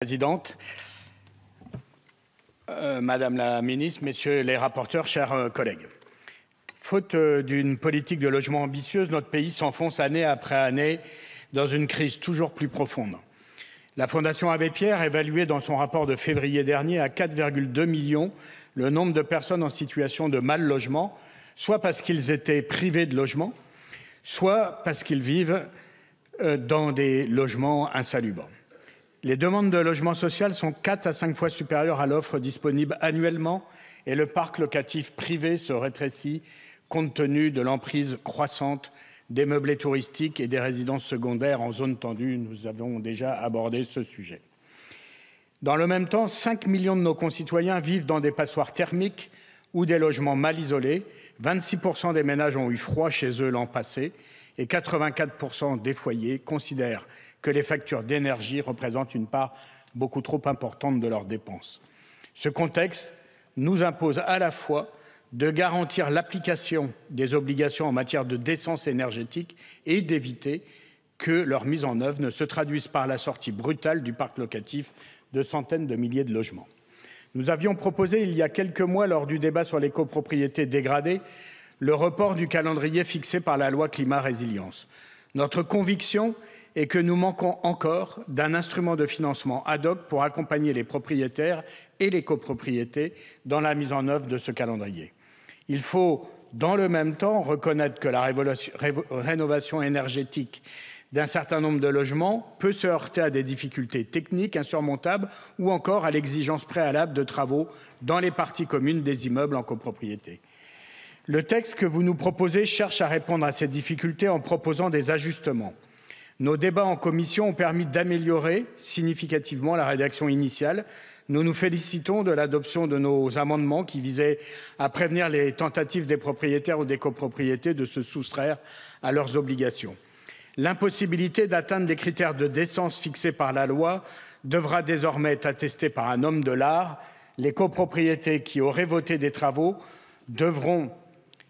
Présidente, Madame la Ministre, Messieurs les rapporteurs, chers collègues. Faute d'une politique de logement ambitieuse, notre pays s'enfonce année après année dans une crise toujours plus profonde. La Fondation Abbé Pierre évaluait dans son rapport de février dernier à 4,2 millions le nombre de personnes en situation de mal logement, soit parce qu'ils étaient privés de logement, soit parce qu'ils vivent dans des logements insalubres. Les demandes de logement social sont 4 à 5 fois supérieures à l'offre disponible annuellement et le parc locatif privé se rétrécit compte tenu de l'emprise croissante des meublés touristiques et des résidences secondaires en zone tendue. Nous avons déjà abordé ce sujet. Dans le même temps, 5 millions de nos concitoyens vivent dans des passoires thermiques ou des logements mal isolés. 26% des ménages ont eu froid chez eux l'an passé et 84% des foyers considèrent que les factures d'énergie représentent une part beaucoup trop importante de leurs dépenses. Ce contexte nous impose à la fois de garantir l'application des obligations en matière de décence énergétique et d'éviter que leur mise en œuvre ne se traduise par la sortie brutale du parc locatif de centaines de milliers de logements. Nous avions proposé il y a quelques mois, lors du débat sur les copropriétés dégradées, le report du calendrier fixé par la loi Climat Résilience. Notre conviction est que nous manquons encore d'un instrument de financement ad hoc pour accompagner les propriétaires et les copropriétés dans la mise en œuvre de ce calendrier. Il faut, dans le même temps, reconnaître que la rénovation énergétique d'un certain nombre de logements peut se heurter à des difficultés techniques insurmontables ou encore à l'exigence préalable de travaux dans les parties communes des immeubles en copropriété. Le texte que vous nous proposez cherche à répondre à ces difficultés en proposant des ajustements. Nos débats en commission ont permis d'améliorer significativement la rédaction initiale. Nous nous félicitons de l'adoption de nos amendements qui visaient à prévenir les tentatives des propriétaires ou des copropriétés de se soustraire à leurs obligations. L'impossibilité d'atteindre les critères de décence fixés par la loi devra désormais être attestée par un homme de l'art. Les copropriétés qui auraient voté des travaux devront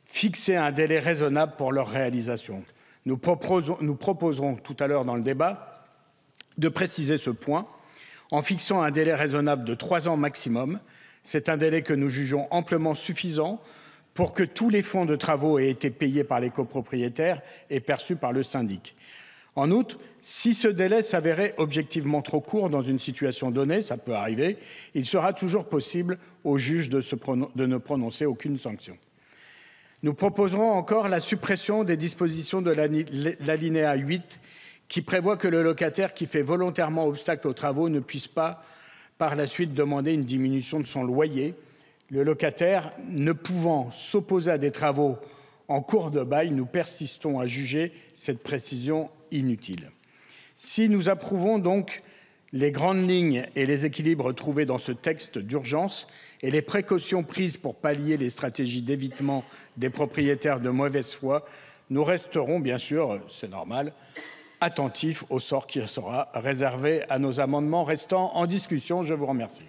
fixer un délai raisonnable pour leur réalisation. Nous proposerons tout à l'heure dans le débat de préciser ce point en fixant un délai raisonnable de 3 ans maximum. C'est un délai que nous jugeons amplement suffisant pour que tous les fonds de travaux aient été payés par les copropriétaires et perçus par le syndic. En outre, si ce délai s'avérait objectivement trop court dans une situation donnée, ça peut arriver, il sera toujours possible au juge de ne prononcer aucune sanction. Nous proposerons encore la suppression des dispositions de l'alinéa 8 qui prévoit que le locataire qui fait volontairement obstacle aux travaux ne puisse pas par la suite demander une diminution de son loyer. Le locataire ne pouvant s'opposer à des travaux en cours de bail, nous persistons à juger cette précision inutile. Si nous approuvons donc les grandes lignes et les équilibres trouvés dans ce texte d'urgence et les précautions prises pour pallier les stratégies d'évitement des propriétaires de mauvaise foi, nous resterons bien sûr, c'est normal, attentifs au sort qui sera réservé à nos amendements restant en discussion. Je vous remercie.